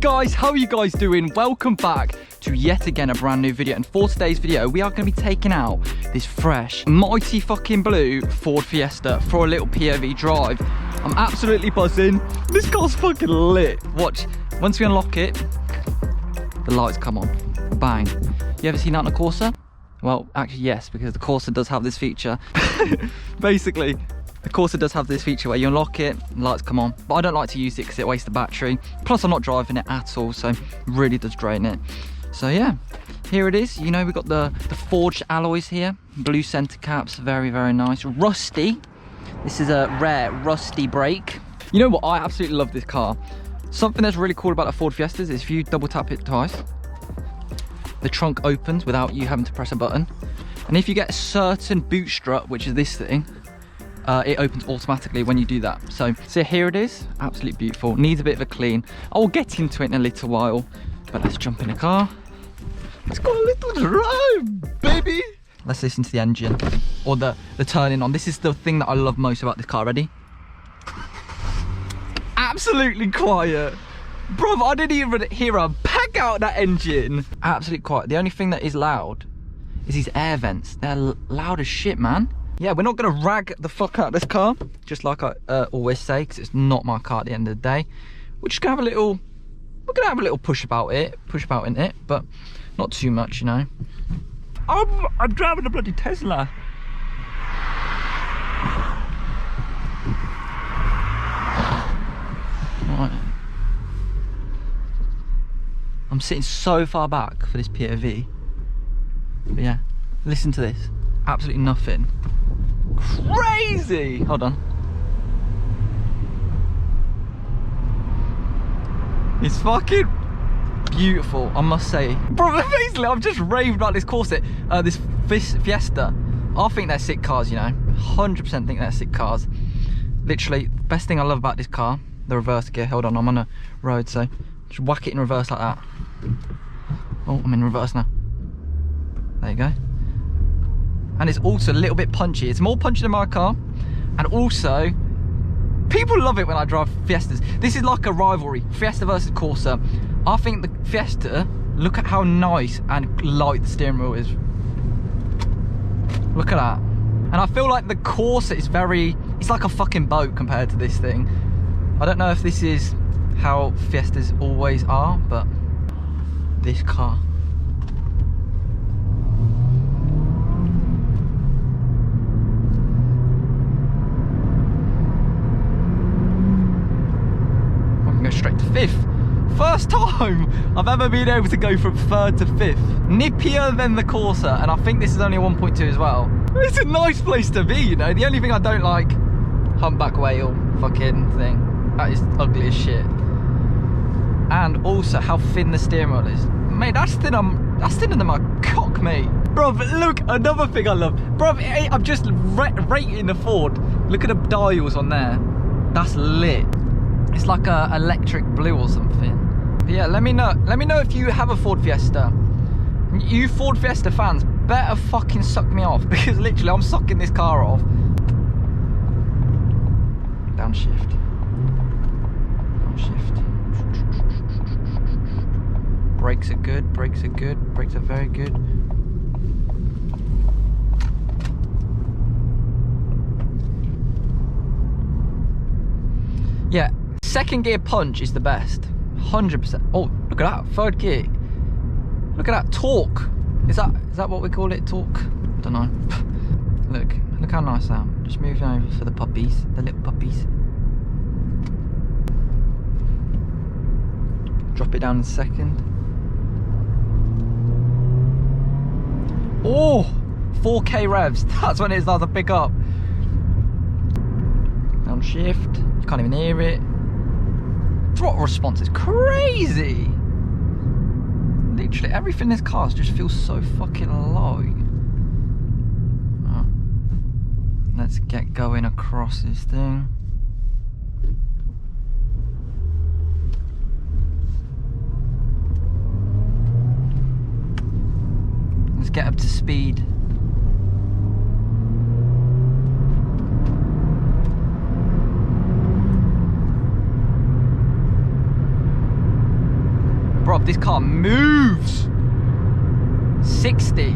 guys, how are you guys doing? Welcome back to yet again a brand new video, and for today's video we are going to be taking out this fresh mighty fucking blue Ford Fiesta for a little POV drive. I'm absolutely buzzing. This car's fucking lit. Watch, once we unlock it, the lights come on. Bang. You ever seen that on a Corsa? Well, actually yes, because the Corsa does have this feature. Basically, the Corsa does have this feature where you unlock it, lights come on, but I don't like to use it because it wastes the battery. Plus I'm not driving it at all, so it really does drain it. So yeah, here it is. You know, we've got the forged alloys here, blue center caps, very, very nice. Rusty. This is a rare rusty brake. You know what, I absolutely love this car. Something that's really cool about the Ford Fiestas is if you double tap it twice, the trunk opens without you having to press a button. And if you get a certain boot strut, which is this thing, it opens automatically when you do that. So here it is, absolutely beautiful. Needs a bit of a clean. I will get into it in a little while, but let's jump in the car. Let's go a little drive, baby. Let's listen to the engine, or the turning on. This is the thing that I love most about this car. Ready? Absolutely quiet. Bro, I didn't even hear a pack out that engine. Absolutely quiet. The only thing that is loud is these air vents. They're loud as shit, man. Yeah, we're not gonna rag the fuck out of this car, just like I always say, because it's not my car at the end of the day. We're just gonna have a little, push about in it, but not too much, you know. I'm driving a bloody Tesla. Right. I'm sitting so far back for this POV. But yeah, listen to this. Absolutely nothing. Crazy! Hold on. It's fucking beautiful, I must say. Bro, basically, I've just raved about this Corsa, this Fiesta. I think they're sick cars, you know. 100% think they're sick cars. Literally, the best thing I love about this car, the reverse gear. Hold on, I'm on a road, so just whack it in reverse like that. Oh, I'm in reverse now. There you go. And it's also a little bit punchy. It's more punchy than my car. And also, people love it when I drive Fiestas. This is like a rivalry, Fiesta versus Corsa. I think the Fiesta, look at how nice and light the steering wheel is. Look at that. And I feel like the Corsa is it's like a fucking boat compared to this thing. I don't know if this is how Fiestas always are, but this car. Go straight to fifth. First time I've ever been able to go from third to fifth. Nippier than the Corsa, and I think this is only a 1.2 as well. It's a nice place to be, you know. The only thing I don't like, humpback whale fucking thing. That is ugly as shit. And also how thin the steering wheel is. Mate, that's thinner than my cock, mate. Bro, look, another thing I love. Bro, I'm just rating the Ford. Look at the dials on there. That's lit. It's like a electric blue or something. But yeah, let me know if you have a Ford Fiesta. You Ford Fiesta fans better fucking suck me off, because literally I'm sucking this car off. Downshift. Downshift. Brakes are good, brakes are good, brakes are very good. Yeah. Second gear punch is the best, 100%. Oh, look at that, third gear. Look at that, torque. Is that what we call it, torque? I don't know. Look how nice I am. Just moving over for the puppies, the little puppies. Drop it down in second. Oh, 4K revs. That's when it starts to pick up. Downshift. You can't even hear it. Throttle response is crazy. Literally everything in this car just feels so fucking low. Oh. Let's get going across this thing. Let's get up to speed. Bruv, this car moves. 60.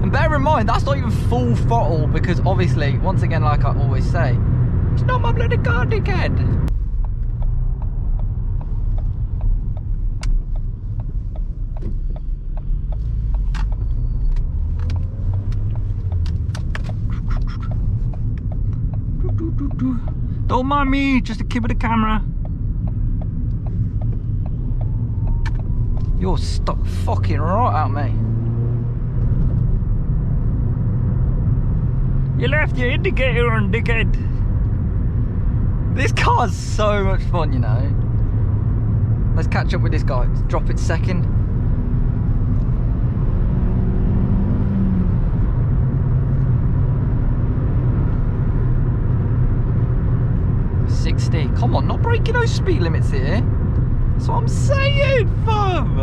And bear in mind, that's not even full throttle because obviously, once again, like I always say, it's not my bloody car, dickhead. Don't mind me, just a kid with a camera. You're stuck fucking right out, mate. You left your indicator on, dickhead. This car's so much fun, you know. Let's catch up with this guy. Let's drop it second. Come on, not breaking those speed limits here. That's what I'm saying, fam.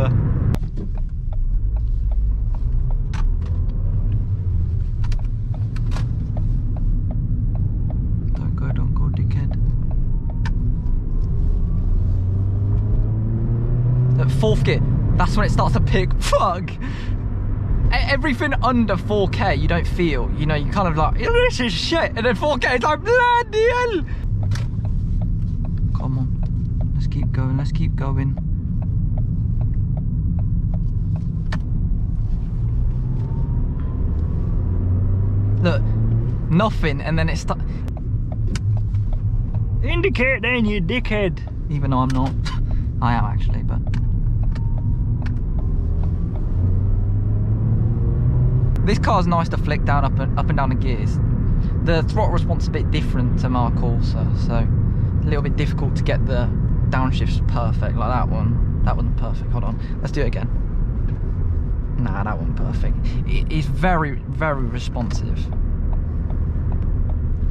Don't go, dickhead. At fourth gear, that's when it starts to pick. Fuck. Everything under 4K, you don't feel. You know, you kind of like, this is shit. And then 4K, it's like, bloody hell. Come on, let's keep going, let's keep going. Look, nothing, and then it starts. Indicate then, you dickhead. Even though I'm not. I am actually, but. This car's nice to flick down up and down the gears. The throttle response is a bit different to my CORSA, so. A little bit difficult to get the downshifts perfect like that one. That wasn't perfect. Hold on, let's do it again. Nah, that wasn't perfect. It is very, very responsive.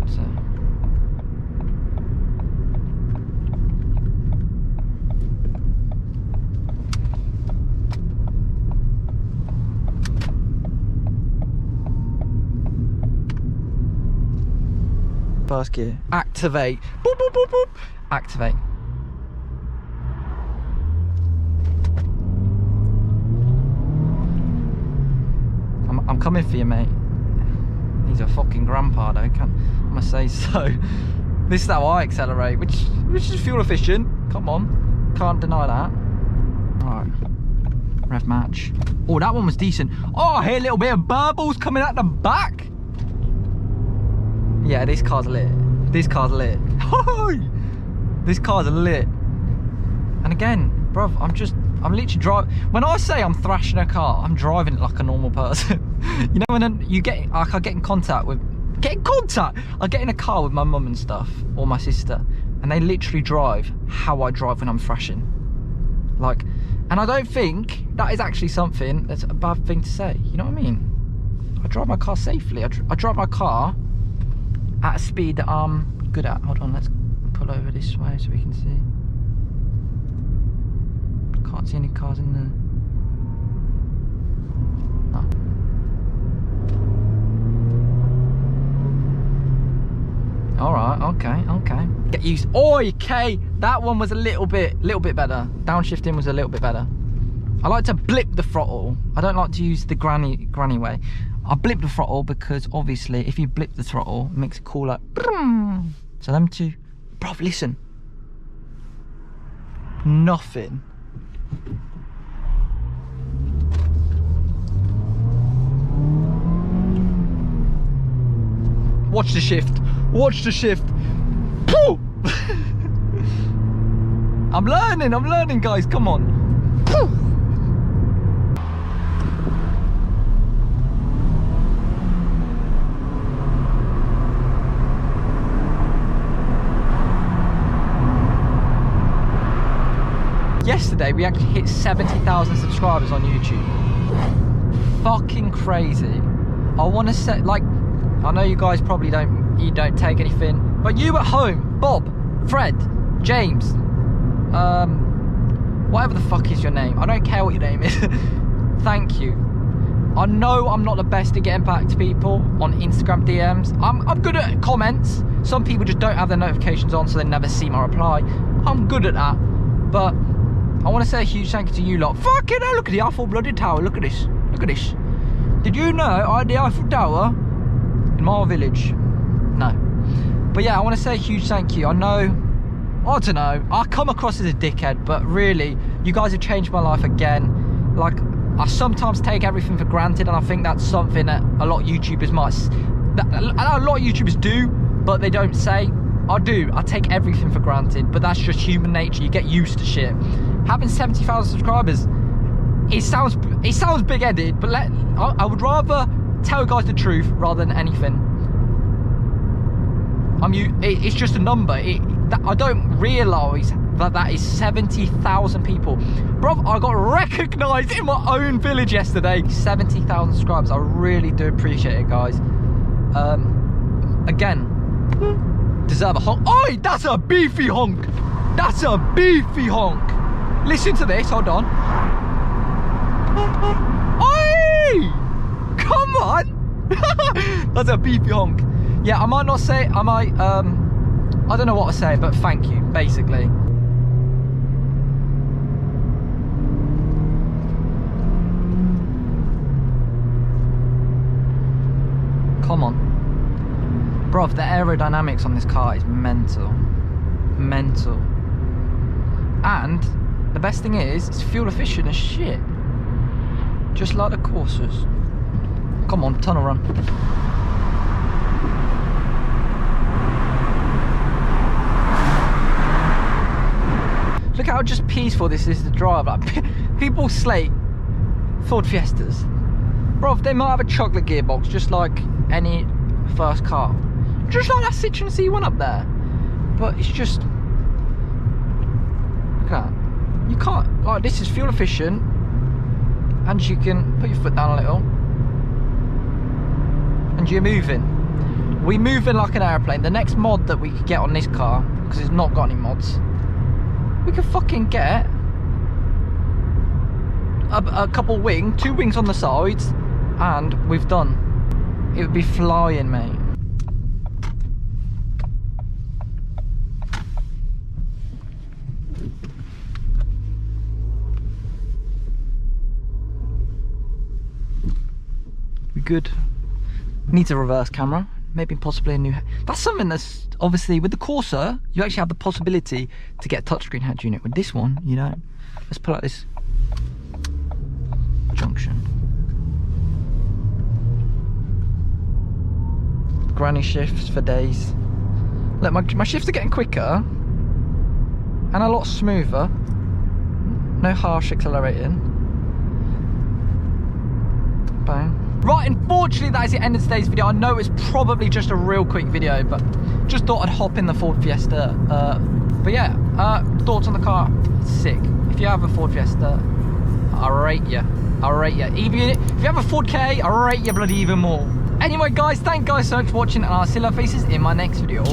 So. First gear, activate. Boop, boop, boop, boop. Activate. I'm coming for you, mate. He's a fucking grandpa, though. I must say so. This is how I accelerate, which is fuel efficient. Come on, can't deny that. All right, rev match. Oh, that one was decent. Oh, I hear a little bit of burbles coming out the back. Yeah, this car's lit. This car's lit. This car's lit. And again, bruv, I'm literally driving. When I say I'm thrashing a car, I'm driving it like a normal person. You know, when you get, like, I get in contact. I get in a car with my mum and stuff, or my sister, and they literally drive how I drive when I'm thrashing. Like, and I don't think that is actually something that's a bad thing to say. You know what I mean? I drive my car safely. I drive my car at a speed that I'm good at. Hold on, let's pull over this way so we can see. Can't see any cars in there. No. Alright, okay. Get used. Okay, that one was a little bit better. Downshifting was a little bit better. I like to blip the throttle. I don't like to use the granny way. I blip the throttle because obviously if you blip the throttle, it makes it call like boom. So them two, bruv, listen. Nothing. Watch the shift. Watch the shift. I'm learning, guys. Come on. Yesterday we actually hit 70,000 subscribers on YouTube. Fucking crazy. I want to say, like, I know you guys probably don't take anything, but you at home, Bob, Fred, James, whatever the fuck is your name, I don't care what your name is. Thank you. I know I'm not the best at getting back to people on Instagram DMs. I'm good at comments. Some people just don't have their notifications on, so they never see my reply. I'm good at that, but I want to say a huge thank you to you lot. Fucking hell, look at the Eiffel bloody tower. Look at this. Look at this. Did you know I had the Eiffel Tower in my village? No. But yeah, I want to say a huge thank you. I know, I don't know, I come across as a dickhead, but really, you guys have changed my life again. Like, I sometimes take everything for granted, and I think that's something that a lot of YouTubers might, a lot of YouTubers do, but they don't say. I do. I take everything for granted, but that's just human nature. You get used to shit. Having 70,000 subscribers, it sounds big-headed, but I would rather tell you guys the truth rather than anything. It's just a number. I don't realise that is 70,000 people. Bro, I got recognised in my own village yesterday. 70,000 subscribers. I really do appreciate it, guys. Again, deserve a honk. Oi, that's a beefy honk. That's a beefy honk. Listen to this, hold on. Oi! Come on! That's a beefy honk. Yeah, I might not say, I don't know what to say, but thank you, basically. Come on. Bruv, the aerodynamics on this car is mental. Mental. And the best thing is, it's fuel efficient as shit. Just like the Corsas. Come on, tunnel run. Look how just peaceful this is to drive. Like, people slate Ford Fiestas. Bro, they might have a chocolate gearbox, just like any first car. Just like that Citroen C1 up there. But it's just, look at that. You can't, like, this is fuel efficient, and you can put your foot down a little, and you're moving. We're moving like an airplane. The next mod that we could get on this car, because it's not got any mods, we could fucking get a couple wing, 2 wings on the sides, and we've done. It would be flying, mate. We good. Needs a reverse camera, maybe possibly a new. That's something that's obviously with the Corsa. You actually have the possibility to get a touchscreen head unit. With this one, you know. Let's pull out this junction. Granny shifts for days. Look, my shifts are getting quicker and a lot smoother. No harsh accelerating. Bang. Right, unfortunately that is the end of today's video. I know it's probably just a real quick video, but just thought I'd hop in the Ford Fiesta. But yeah, thoughts on the car? Sick. If you have a Ford Fiesta, I'll rate you. I'll rate you. Even if you have a Ford K, I'll rate you bloody even more. Anyway, guys, thank you guys so much for watching, and I'll see your faces in my next video.